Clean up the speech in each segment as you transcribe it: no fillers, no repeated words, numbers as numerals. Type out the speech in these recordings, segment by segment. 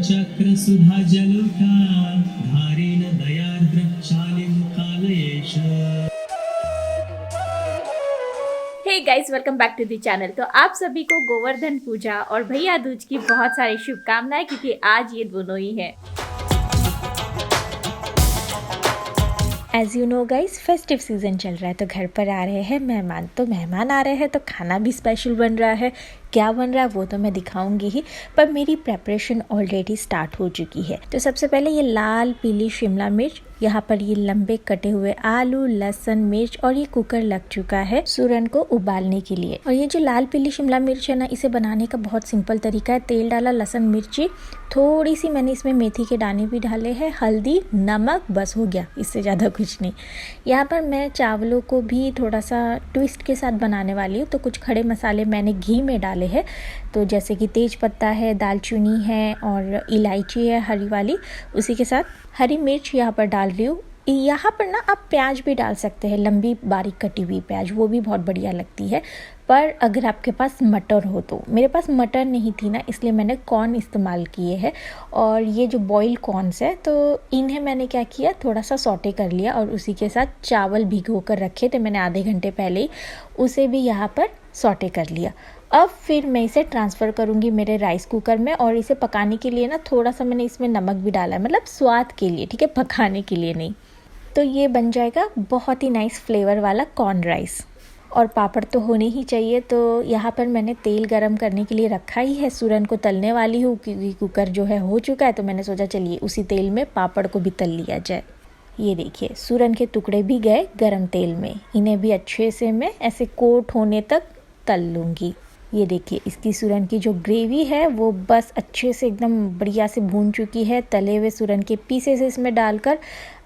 चक्र सुधा जलोटा धारेण दयाद्र शालिन कालयेश। Hey guys, welcome back to the channel. तो आप सभी को गोवर्धन पूजा और भैया दूज की बहुत सारी शुभकामनाएं, क्योंकि आज ये दोनों ही है। As you know guys, festive season चल रहा है तो घर पर आ रहे हैं मेहमान। तो मेहमान आ रहे हैं तो खाना भी स्पेशल बन रहा है। क्या बन रहा है वो तो मैं दिखाऊंगी ही, पर मेरी प्रेपरेशन ऑलरेडी स्टार्ट हो चुकी है। तो सबसे पहले ये लाल पीली शिमला मिर्च, यहाँ पर ये लंबे कटे हुए आलू, लहसुन, मिर्च और ये कुकर लग चुका है सूरन को उबालने के लिए। और ये जो लाल पीली शिमला मिर्च है ना, इसे बनाने का बहुत सिंपल तरीका है। तेल डाला, लहसुन, मिर्ची, थोड़ी सी मैंने इसमें मेथी के दाने भी डाले हैं, हल्दी, नमक, बस हो गया, इससे ज़्यादा कुछ नहीं। यहाँ पर मैं चावलों को भी थोड़ा सा ट्विस्ट के साथ बनाने वाली हूँ। तो कुछ खड़े मसाले मैंने घी में डाले हैं, तो जैसे कि तेज पत्ता है, दालचीनी है और इलायची है हरी वाली। उसी के साथ हरी मिर्च यहाँ पर डाल रही हूँ। यहाँ पर ना आप प्याज भी डाल सकते हैं, लंबी बारीक कटी हुई प्याज, वो भी बहुत बढ़िया लगती है। पर अगर आपके पास मटर हो तो, मेरे पास मटर नहीं थी ना, इसलिए मैंने कॉर्न इस्तेमाल किए हैं। और ये जो बॉइल्ड कॉर्न्स है, तो इन्हें मैंने क्या किया, थोड़ा सा सौटे कर लिया और उसी के साथ चावल भिगो कर रखे थे मैंने आधे घंटे पहले ही, उसे भी यहाँ पर सौटे कर लिया। अब फिर मैं इसे ट्रांसफ़र करूँगी मेरे राइस कुकर में। और इसे पकाने के लिए ना थोड़ा सा मैंने इसमें नमक भी डाला है, मतलब स्वाद के लिए, ठीक है, पकाने के लिए नहीं। तो ये बन जाएगा बहुत ही नाइस फ्लेवर वाला कॉर्न राइस। और पापड़ तो होने ही चाहिए। तो यहाँ पर मैंने तेल गरम करने के लिए रखा ही है, सूरन को तलने वाली हूँ क्योंकि कुकर जो है हो चुका है। तो मैंने सोचा चलिए उसी तेल में पापड़ को भी तल लिया जाए। ये देखिए, सूरन के टुकड़े भी गए गरम तेल में, इन्हें भी अच्छे से मैं ऐसे कोट होने तक तल लूँगी। ये देखिए, इसकी सूरन की जो ग्रेवी है वो बस अच्छे से एकदम बढ़िया से भून चुकी है। तले हुए सूरन के पीसेस इसमें डालकर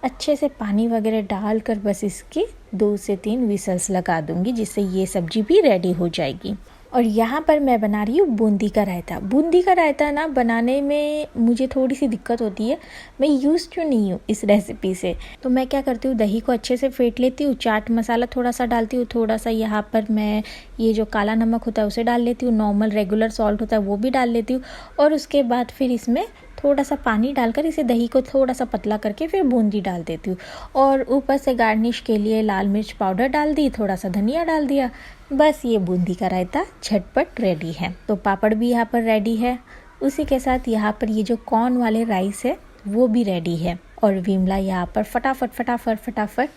अच्छे से पानी वगैरह डालकर बस इसकी 2 से 3 विसल्स लगा दूंगी, जिससे ये सब्जी भी रेडी हो जाएगी। और यहाँ पर मैं बना रही हूँ बूंदी का रायता। बूंदी का रायता ना बनाने में मुझे थोड़ी सी दिक्कत होती है, मैं यूज़ क्यों नहीं हूँ इस रेसिपी से। तो मैं क्या करती हूँ, दही को अच्छे से फेंट लेती हूँ, चाट मसाला थोड़ा सा डालती हूँ, थोड़ा सा यहाँ पर मैं ये जो काला नमक होता है उसे डाल लेती हूँ, नॉर्मल रेगुलर सॉल्ट होता है वो भी डाल लेती हूँ। और उसके बाद फिर इसमें थोड़ा सा पानी डालकर इसे दही को थोड़ा सा पतला करके फिर बूंदी डाल देती हूँ। और ऊपर से गार्निश के लिए लाल मिर्च पाउडर डाल दी, थोड़ा सा धनिया डाल दिया। बस ये बूंदी का रायता झटपट रेडी है। तो पापड़ भी यहाँ पर रेडी है। उसी के साथ यहाँ पर ये जो कॉर्न वाले राइस है वो भी रेडी है। और विमला यहाँ पर फटाफट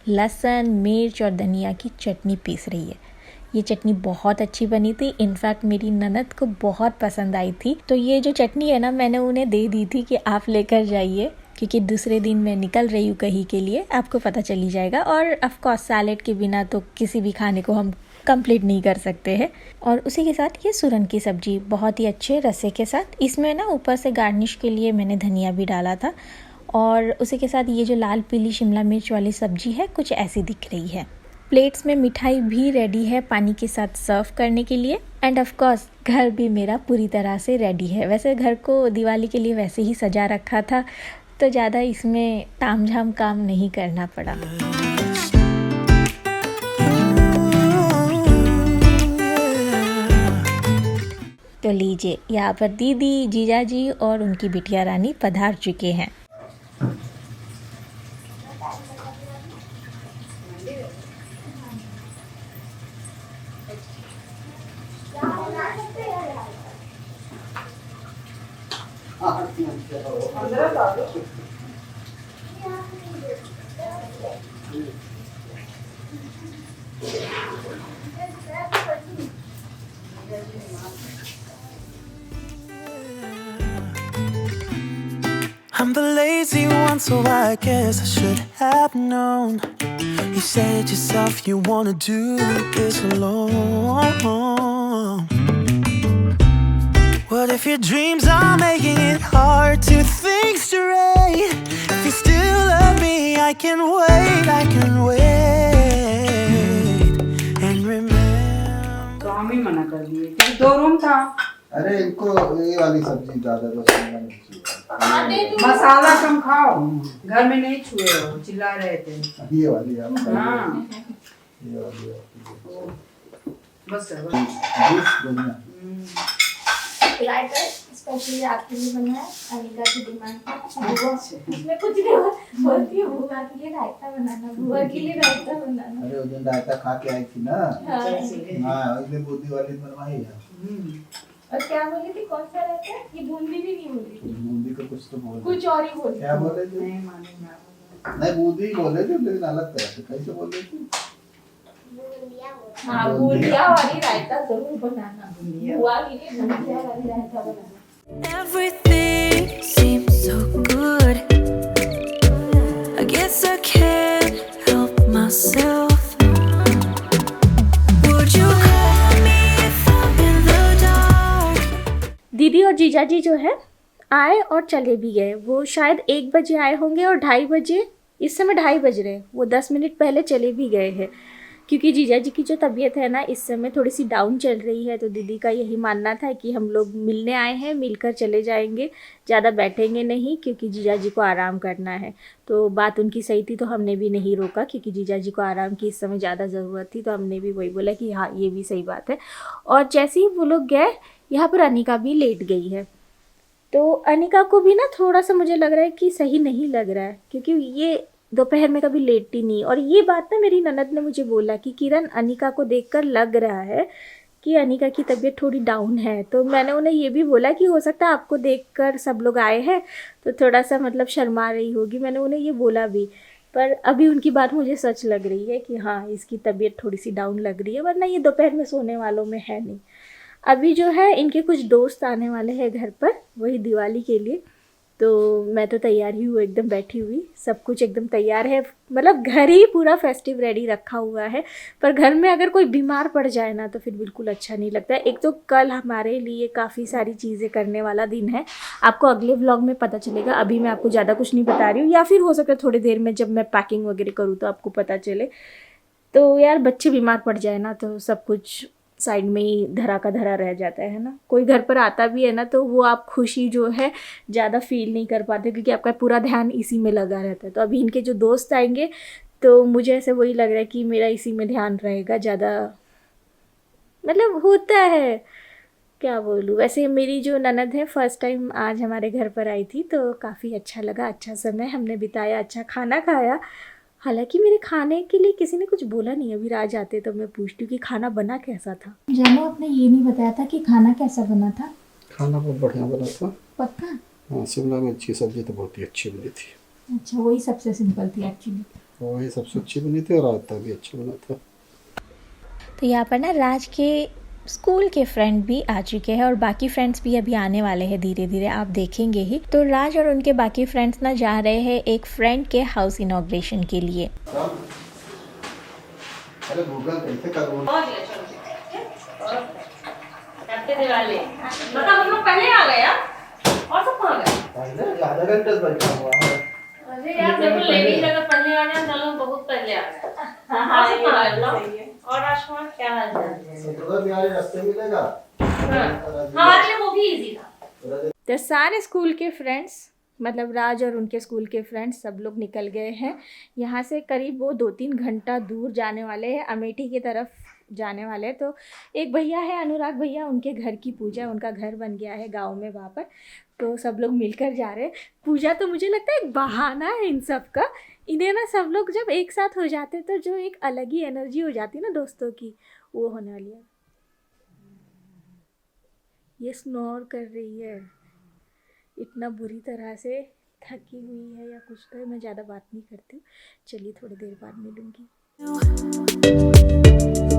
लहसुन, मिर्च और धनिया की चटनी पीस रही है। ये चटनी बहुत अच्छी बनी थी, इनफैक्ट मेरी ननद को बहुत पसंद आई थी। तो ये जो चटनी है ना, मैंने उन्हें दे दी थी कि आप लेकर जाइए, क्योंकि दूसरे दिन मैं निकल रही हूँ कहीं के लिए, आपको पता चली जाएगा। और ऑफ कोर्स सैलेड के बिना तो किसी भी खाने को हम कंप्लीट नहीं कर सकते हैं। और उसी के साथ ये सूरन की सब्जी बहुत ही अच्छे रसे के साथ, इसमें ना ऊपर से गार्निश के लिए मैंने धनिया भी डाला था। और उसी के साथ ये जो लाल पीली शिमला मिर्च वाली सब्जी है कुछ ऐसी दिख रही है। प्लेट्स में मिठाई भी रेडी है पानी के साथ सर्व करने के लिए। एंड ऑफ कोर्स घर भी मेरा पूरी तरह से रेडी है। वैसे घर को दिवाली के लिए वैसे ही सजा रखा था, तो ज़्यादा इसमें तामझाम काम नहीं करना पड़ा। तो लीजिए, यहाँ पर दीदी, जीजाजी और उनकी बिटिया रानी पधार चुके हैं। I'm the lazy one, so I guess I should have known. You said yourself you wanna do this alone. What if your dreams are making it hard to think straight? If you still love me, I can wait, and remember. तो हम ही मना कर दिए क्योंकि 2 room था। अरे इनको ये वाली सब्जी ज्यादा पसंद नहीं। मसाला कम खाओ, घर में नहीं छुए हो, चिल्ला रहे थे। ये वाली आप हाँ, ये वाली बस जूस बढ़िया। स्पेशली आपके लिए बनाया, अनिका की डिमांड था। बुआ इसमें कुछ नहीं बोलती है, बुआ के लिए रायता बनाना, बुआ के लिए रायता बनाना। अरे उस दिन रायता खा के आई थी ना। हाँ। हाँ इसलिए बूंदी वाली बनवाई है। और क्या बोली थी, कौन सा रहता है? ये बूंदी भी नहीं बोली थी, बूंदी का कुछ तो बोल कुछ और ही बोली। क्या बोले थे? नहीं बूंदी बोले थे लेकिन अलग तरह से। कैसे बोले थे? हाँ बूंदिया वाली रायता जरूर बनाना, बुआ के लिए बूंदिया वाली रायता बनाना। Everything seems so good. I guess I can't help myself. Would you call me if I'm in the dark? दीदी और जीजाजी जो है आए और चले भी गए। वो शायद 1 बजे आए होंगे और 2:30 बजे, इस समय 2:30 बज रहे हैं, वो 10 मिनट पहले चले भी गए हैं। क्योंकि जीजाजी की जो तबीयत है ना इस समय थोड़ी सी डाउन चल रही है, तो दीदी का यही मानना था कि हम लोग मिलने आए हैं, मिलकर चले जाएंगे, ज़्यादा बैठेंगे नहीं क्योंकि जीजाजी को आराम करना है। तो बात उनकी सही थी, तो हमने भी नहीं रोका क्योंकि जीजाजी को आराम की इस समय ज़्यादा ज़रूरत थी, तो हमने भी वही बोला कि हाँ ये भी सही बात है। और जैसे ही वो लोग गए, यहाँ पर अनिका भी लेट गई है। तो अनिका को भी ना थोड़ा सा मुझे लग रहा है कि सही नहीं लग रहा है, क्योंकि ये दोपहर में कभी लेटती नहीं। और ये बात ना मेरी ननद ने मुझे बोला कि किरण अनिका को देखकर लग रहा है कि अनिका की तबीयत थोड़ी डाउन है। तो मैंने उन्हें ये भी बोला कि हो सकता है आपको देखकर सब लोग आए हैं तो थोड़ा सा मतलब शर्मा रही होगी, मैंने उन्हें ये बोला भी। पर अभी उनकी बात मुझे सच लग रही है कि हाँ इसकी तबीयत थोड़ी सी डाउन लग रही है, वरना ये दोपहर में सोने वालों में है नहीं। अभी जो है इनके कुछ दोस्त आने वाले हैं घर पर, वही दिवाली के लिए। तो मैं तो तैयार ही हूँ, एकदम बैठी हुई, सब कुछ एकदम तैयार है। मतलब घर ही पूरा फेस्टिव रेडी रखा हुआ है। पर घर में अगर कोई बीमार पड़ जाए ना तो फिर बिल्कुल अच्छा नहीं लगता। एक तो कल हमारे लिए काफ़ी सारी चीज़ें करने वाला दिन है, आपको अगले व्लॉग में पता चलेगा। अभी मैं आपको ज़्यादा कुछ नहीं बता रही हूँ, या फिर हो सकता है थोड़ी देर में जब मैं पैकिंग वगैरह करूँ तो आपको पता चले। तो यार बच्चे बीमार पड़ जाए ना तो सब कुछ साइड में ही धरा का धरा रह जाता है ना। कोई घर पर आता भी है ना तो वो आप खुशी जो है ज़्यादा फील नहीं कर पाते, क्योंकि आपका पूरा ध्यान इसी में लगा रहता है। तो अभी इनके जो दोस्त आएंगे तो मुझे ऐसे वही लग रहा है कि मेरा इसी में ध्यान रहेगा ज़्यादा, मतलब होता है क्या बोलूँ। वैसे मेरी जो ननद है फर्स्ट टाइम आज हमारे घर पर आई थी, तो काफ़ी अच्छा लगा, अच्छा समय हमने बिताया, अच्छा खाना खाया। हालांकि मेरे खाने के लिए किसी ने कुछ बोला नहीं। अभी राज आते तो मैं पूछती हूँ कि खाना बना कैसा था। जानो आपने ये नहीं बताया था कि खाना कैसा बना था। खाना बहुत बढ़िया बना था। पक्का? हाँ शिमला मिर्च की सब्जी तो बहुत ही अच्छी बनी थी। अच्छा वही सबसे सिंपल थी एक्चुअली, वही सबसे अच्छी बनी थी और रायता भी अच्छा बना था। तो यहाँ पर ना राज के स्कूल के फ्रेंड भी आ चुके हैं और बाकी फ्रेंड्स भी अभी आने वाले हैं धीरे धीरे, आप देखेंगे ही। तो राज और उनके बाकी फ्रेंड्स ना जा रहे हैं एक फ्रेंड के हाउस इनॉग्रेशन के लिए। अरे गूगल कैसे करूँ? मतलब हम लोग पहले आ गए और सब कहाँ गए? आधा घंटे से बैठा हुआ है। अरे यार देखो लेडीज अगर पहले आ गए चलो बहुत पहले आ गए। हाँ सब कहाँ गए? और राजकुमार क्या हाल है? तो बिहारी रास्ते मिलेगा। हमारे लिए वो भी इजी था। तो सारे स्कूल के फ्रेंड्स, मतलब राज और उनके स्कूल के फ्रेंड्स सब लोग निकल गए हैं यहाँ से। करीब वो 2-3 घंटा दूर जाने वाले हैं, अमेठी की तरफ जाने वाले हैं। तो एक भैया है अनुराग भैया, उनके घर की पूजा, उनका घर बन गया है गांव में वहाँ पर, तो सब लोग मिलकर जा रहे हैं। पूजा तो मुझे लगता है एक बहाना है इन सब का। इन्हें ना सब लोग जब एक साथ हो जाते तो जो एक अलग ही एनर्जी हो जाती ना दोस्तों की, वो होने वाली है। ये स्नोर कर रही है इतना बुरी तरह से, थकी हुई है या कुछ। तो मैं ज़्यादा बात नहीं करती हूँ, चलिए थोड़ी देर बाद मिलूँगी।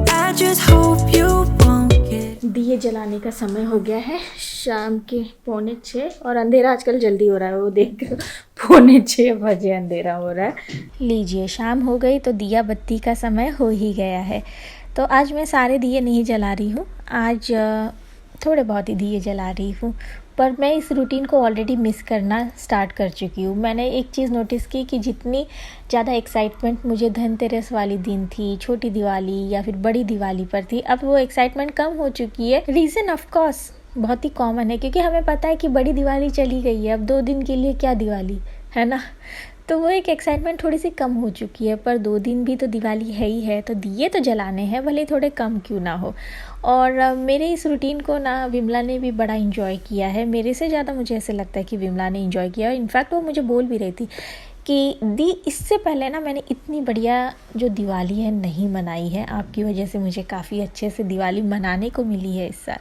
I just hope you won't get दिए जलाने का समय हो गया है, शाम के 5:45 और अंधेरा आजकल जल्दी हो रहा है, वो देख 5:45 बजे अंधेरा हो रहा है। लीजिए शाम हो गई तो दिया बत्ती का समय हो ही गया है। तो आज मैं सारे दिए नहीं जला रही हूँ, आज थोड़े बहुत ही दिए जला रही हूँ। पर मैं इस रूटीन को ऑलरेडी मिस करना स्टार्ट कर चुकी हूँ। मैंने एक चीज़ नोटिस की कि जितनी ज़्यादा एक्साइटमेंट मुझे धनतेरस वाली दिन थी, छोटी दिवाली या फिर बड़ी दिवाली पर थी, अब वो एक्साइटमेंट कम हो चुकी है। रीज़न ऑफ कोर्स बहुत ही कॉमन है, क्योंकि हमें पता है कि बड़ी दिवाली चली गई है, अब 2 दिन के लिए क्या दिवाली है ना। तो वो एक एक्साइटमेंट थोड़ी सी कम हो चुकी है, पर 2 दिन भी तो दिवाली है ही है, तो दिए तो जलाने हैं, भले थोड़े कम क्यों ना हो। और मेरे इस रूटीन को ना विमला ने भी बड़ा इन्जॉय किया है, मेरे से ज़्यादा मुझे ऐसे लगता है कि विमला ने इन्जॉय किया। इनफैक्ट वो मुझे बोल भी रही थी कि दी इससे पहले ना मैंने इतनी बढ़िया जो दिवाली है नहीं मनाई है, आपकी वजह से मुझे काफ़ी अच्छे से दिवाली मनाने को मिली है इस साल।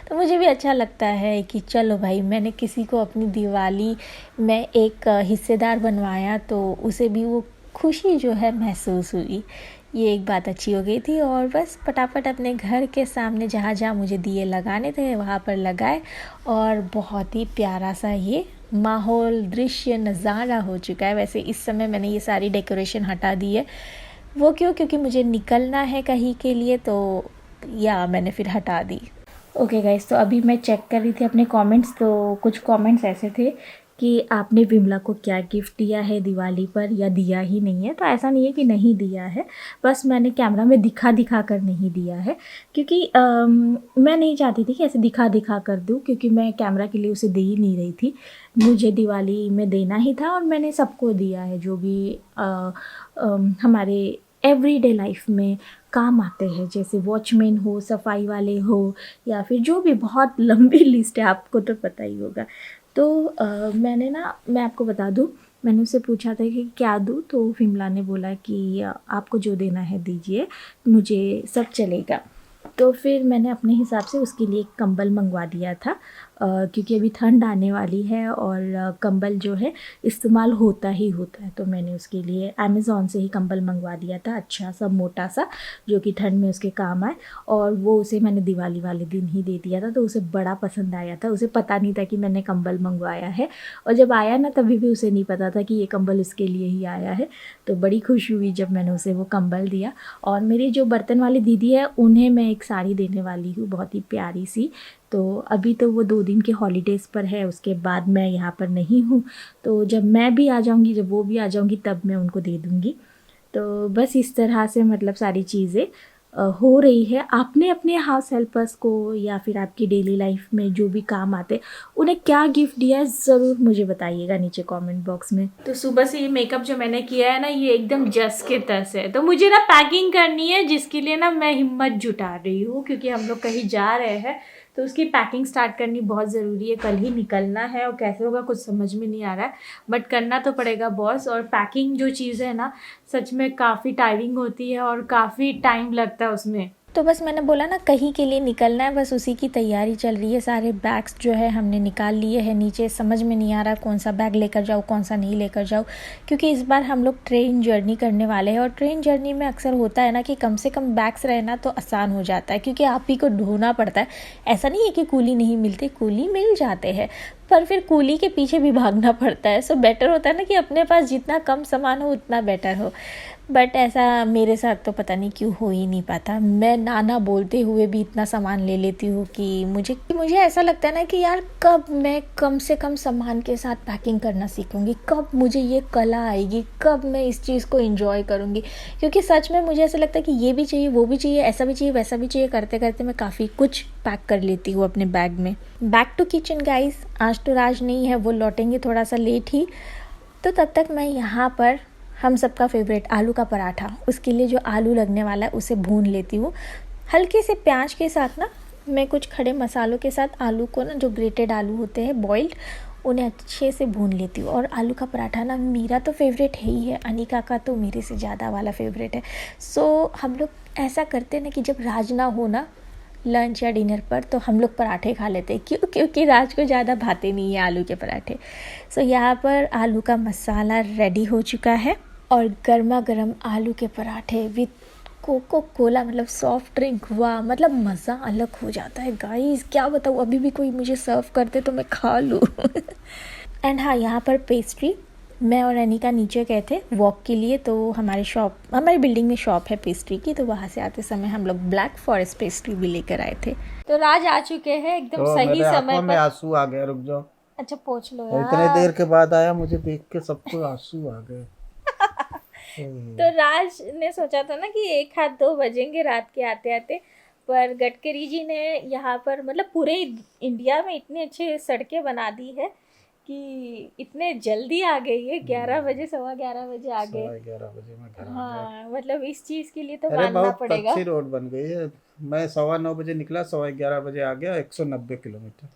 तो मुझे भी अच्छा लगता है कि चलो भाई, मैंने किसी को अपनी दिवाली में एक हिस्सेदार बनवाया तो उसे भी वो खुशी जो है महसूस हुई। ये एक बात अच्छी हो गई थी। और बस फटाफट अपने घर के सामने जहाँ जहाँ मुझे दिए लगाने थे वहाँ पर लगाए, और बहुत ही प्यारा सा ये माहौल, दृश्य, नज़ारा हो चुका है। वैसे इस समय मैंने ये सारी डेकोरेशन हटा दी है, वो क्योंकि मुझे निकलना है कहीं के लिए, तो या मैंने फिर हटा दी। ओके गाइस, तो अभी मैं चेक कर रही थी अपने कमेंट्स, तो कुछ कमेंट्स ऐसे थे कि आपने विमला को क्या गिफ्ट दिया है दिवाली पर, या दिया ही नहीं है। तो ऐसा नहीं है कि नहीं दिया है, बस मैंने कैमरा में दिखा कर नहीं दिया है, क्योंकि मैं नहीं चाहती थी कि ऐसे दिखा कर दूँ, क्योंकि मैं कैमरा के लिए उसे दे ही नहीं रही थी। मुझे दिवाली में देना ही था और मैंने सबको दिया है, जो भी हमारे एवरीडे लाइफ में काम आते हैं, जैसे वॉचमैन हो, सफाई वाले हो, या फिर जो भी, बहुत लंबी लिस्ट है, आपको तो पता ही होगा। तो मैं आपको बता दूँ, मैंने उससे पूछा था कि क्या दूँ, तो विमला ने बोला कि आपको जो देना है दीजिए, मुझे सब चलेगा। तो फिर मैंने अपने हिसाब से उसके लिए एक कंबल मंगवा दिया था, क्योंकि अभी ठंड आने वाली है और कंबल जो है इस्तेमाल होता ही होता है। तो मैंने उसके लिए अमेज़ॉन से ही कंबल मंगवा दिया था, अच्छा सा मोटा सा, जो कि ठंड में उसके काम आए। और वो उसे मैंने दिवाली वाले दिन ही दे दिया था, तो उसे बड़ा पसंद आया था। उसे पता नहीं था कि मैंने कंबल मंगवाया है, और जब आया ना तभी भी उसे नहीं पता था कि ये कंबल उसके लिए ही आया है। तो बड़ी खुश हुई जब मैंने उसे वो कंबल दिया। और मेरी जो बर्तन वाली दीदी है, उन्हें मैं एक साड़ी देने वाली हूँ, बहुत ही प्यारी सी। तो अभी तो वो 2 दिन के हॉलीडेज़ पर है, उसके बाद मैं यहाँ पर नहीं हूँ, तो जब मैं भी आ जाऊँगी, जब वो भी आ जाऊँगी, तब मैं उनको दे दूँगी। तो बस इस तरह से मतलब सारी चीज़ें हो रही है। आपने अपने हाउस हेल्पर्स को या फिर आपकी डेली लाइफ में जो भी काम आते, उन्हें क्या गिफ्ट दिया है, ज़रूर मुझे बताइएगा नीचे कमेंट बॉक्स में। तो सुबह से ये मेकअप जो मैंने किया है ना, ये एकदम जस के तस है। तो मुझे ना पैकिंग करनी है, जिसके लिए ना मैं हिम्मत जुटा रही हूँ, क्योंकि हम लोग कहीं जा रहे हैं, तो उसकी पैकिंग स्टार्ट करनी बहुत ज़रूरी है। कल ही निकलना है, और कैसे होगा कुछ समझ में नहीं आ रहा है, बट करना तो पड़ेगा बॉस। और पैकिंग जो चीज़ है ना, सच में काफ़ी टायरिंग होती है और काफ़ी टाइम लगता है उसमें। तो बस मैंने बोला ना, कहीं के लिए निकलना है, बस उसी की तैयारी चल रही है। सारे बैग्स जो है हमने निकाल लिए हैं नीचे, समझ में नहीं आ रहा कौन सा बैग लेकर जाऊँ, कौन सा नहीं लेकर जाऊँ, क्योंकि इस बार हम लोग ट्रेन जर्नी करने वाले हैं। और ट्रेन जर्नी में अक्सर होता है ना कि कम से कम बैग्स रहना तो आसान हो जाता है, क्योंकि आप ही को ढोना पड़ता है। ऐसा नहीं है कि कूली नहीं मिलती, कूली मिल जाते हैं, पर फिर कूली के पीछे भी भागना पड़ता है। सो बेटर होता है ना कि अपने पास जितना कम सामान हो उतना बेटर हो। बट ऐसा मेरे साथ तो पता नहीं क्यों हो ही नहीं पाता। मैं नाना बोलते हुए भी इतना सामान ले लेती हूँ कि मुझे ऐसा लगता है ना कि यार, कब मैं कम से कम सामान के साथ पैकिंग करना सीखूँगी, कब मुझे ये कला आएगी, कब मैं इस चीज़ को एंजॉय करूँगी। क्योंकि सच में मुझे ऐसा लगता है कि ये भी चाहिए, वो भी चाहिए, ऐसा भी चाहिए, वैसा भी चाहिए, करते करते मैं काफ़ी कुछ पैक कर लेती हूँ अपने बैग में। Back to kitchen guys. आज तो राज नहीं है, वो लौटेंगे थोड़ा सा लेट ही, तो तब तक मैं यहाँ पर हम सबका फेवरेट आलू का पराठा, उसके लिए जो आलू लगने वाला है उसे भून लेती हूँ हल्के से प्याज के साथ ना। मैं कुछ खड़े मसालों के साथ आलू को ना, जो ग्रेटेड आलू होते हैं बॉइल्ड, उन्हें अच्छे से भून लेती हूँ। और आलू का पराठा ना मेरा तो फेवरेट है ही है, अनिका का तो मेरे से ज़्यादा वाला फेवरेट है। सो हम लोग ऐसा करते ना कि जब राज ना हो ना लंच या डिनर पर, तो हम लोग पराठे खा लेते हैं, क्योंकि राज को ज़्यादा भाते नहीं है आलू के पराठे। सो यहाँ पर आलू का मसाला रेडी हो चुका है, और गर्मा गर्म आलू के पराठे विथ कोको कोला, मतलब सॉफ्ट ड्रिंक, वाह, मतलब मज़ा अलग हो जाता है गाइस। क्या बताऊँ, अभी भी कोई मुझे सर्व करते तो मैं खा लूँ। एंड हाँ, यहाँ पर पेस्ट्री, मैं और अनिका नीचे गए थे वॉक के लिए, तो हमारी बिल्डिंग में शॉप है पेस्ट्री की, तो वहाँ से आते समय हम लोग ब्लैक फॉरेस्ट पेस्ट्री भी लेकर आए थे। तो राज आ चुके हैं एकदम तो सही मेरे समय आंखों में पर। आंसू आ गए, रुक जाओ। अच्छा पोंछ लो यार। इतने देर के बाद आया, मुझे देख के सबको आंसू आ गए। तो राज ने सोचा था ना कि 1 या 2 बजेंगे रात के आते आते, पर गडकरी जी ने यहाँ पर मतलब पूरे इंडिया में इतनी अच्छी सड़कें बना दी है कि इतने जल्दी आ गई है, 11 बजे 11:15 बजे आ गए। 11:15 में घर आ गया। हाँ मतलब इस चीज के लिए तो अरे मानना बहुत पड़ेगा। अच्छी रोड बन गई है। मैं 9:15 बजे निकला, 11:15 बजे आ गया। 190 किलोमीटर।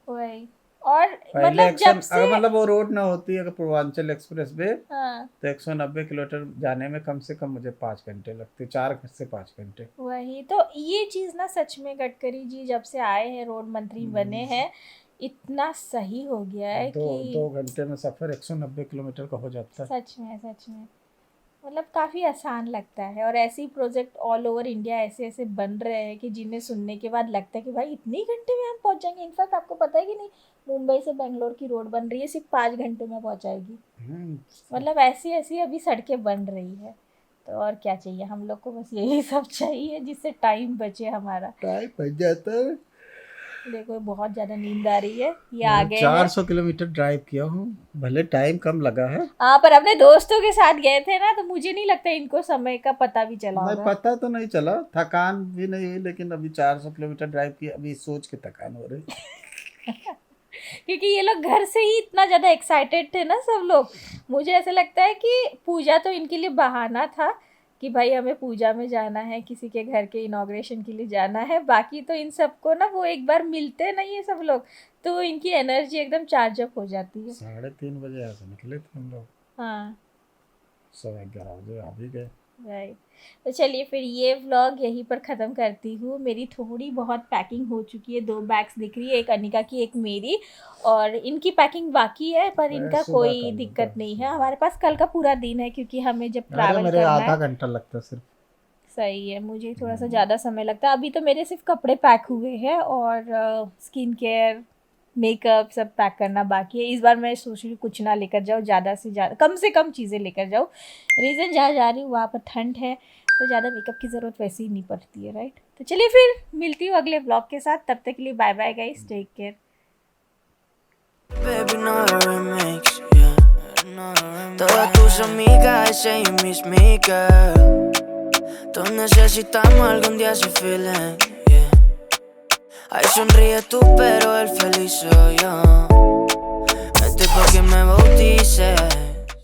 वही। और पहले मतलब जब से अगर मतलब वो रोड ना होती अगर पूर्वांचल एक्सप्रेस वे, हाँ तो 190 किलोमीटर जाने में कम से कम मुझे 5 घंटे लगते, 4 से 5 घंटे। वही तो, ये चीज ना सच में गडकरी जी जब से आए हैं, रोड मंत्री बने हैं, इतना सही हो गया है दो कि घंटे में सफर 190 किलोमीटर का हो जाता है। सच में मतलब काफ़ी आसान लगता है। और ऐसे ही प्रोजेक्ट ऑल ओवर इंडिया ऐसे ऐसे बन रहे हैं कि जिन्हें सुनने के बाद लगता है कि भाई इतने घंटे में हम पहुंच जाएंगे। इनफैक्ट आपको पता है कि नहीं, मुंबई से बेंगलोर की रोड बन रही है, सिर्फ 5 घंटे में पहुंचाएगी। मतलब ऐसी ऐसी अभी सड़कें बन रही है। तो और क्या चाहिए हम लोग को, बस यही सब चाहिए जिससे टाइम बचे हमारा। टाइम बच जाता है। देखो बहुत ज़्यादा नींद आ रही है, ये आ गए हैं। 400 किलोमीटर ड्राइव किया हूँ, भले टाइम कम लगा है। हाँ पर अपने दोस्तों के साथ गए थे ना, तो मुझे नहीं लगता इनको समय का पता भी चला नहीं, होगा। पता तो नहीं चला, थकान भी नहीं हुई, लेकिन अभी 400 किलोमीटर ड्राइव किया, अभी सोच के थकान हो रही। क्योंकि ये लोग घर से ही इतना ज़्यादा एक्साइटेड थे ना सब लोग। मुझे ऐसा लगता है कि पूजा तो इनके लिए बहाना था कि भाई हमें पूजा में जाना है, किसी के घर के इनॉग्रेशन के लिए जाना है। बाकी तो इन सबको ना वो एक बार मिलते नहीं है सब लोग, तो इनकी एनर्जी एकदम चार्ज अप हो जाती है। 3:30 बजे यहाँ से निकले थे हम लोग, हाँ 11:15 बजे आ भी गए। राइट। तो चलिए फिर ये व्लॉग यहीं पर ख़त्म करती हूँ। मेरी थोड़ी बहुत पैकिंग हो चुकी है, 2 बैग्स दिख रही है, एक अनिका की एक मेरी, और इनकी पैकिंग बाकी है, पर इनका सुबह कोई कर दिक्कत लूँगा, नहीं है। हमारे पास कल का पूरा दिन है, क्योंकि हमें जब अरे ट्रैवल मेरे करना आधा है। घंटा लगता सिर्फ। सही है, मुझे थोड़ा सा ज़्यादा समय लगता है। अभी तो मेरे सिर्फ कपड़े पैक हुए हैं और स्किन केयर मेकअप सब पैक करना बाकी है। इस बार मैं सोच रही हूँ कुछ ना लेकर जाऊँ, ज़्यादा से कम चीज़ें लेकर जाऊँ। रीज़न जहाँ जा रही हूँ वहाँ पर ठंड है, तो ज़्यादा मेकअप की ज़रूरत वैसे ही नहीं पड़ती है, राइट। तो चलिए फिर मिलती हूँ अगले ब्लॉग के साथ, तब तक के लिए bye bye guys, take care. Baby, no remix, yeah. Todas tus amigas, ese y Miss Miguel. Todos necesitamos algún día ese feeling, yeah. Ay, sonríe tú, pero él feliz.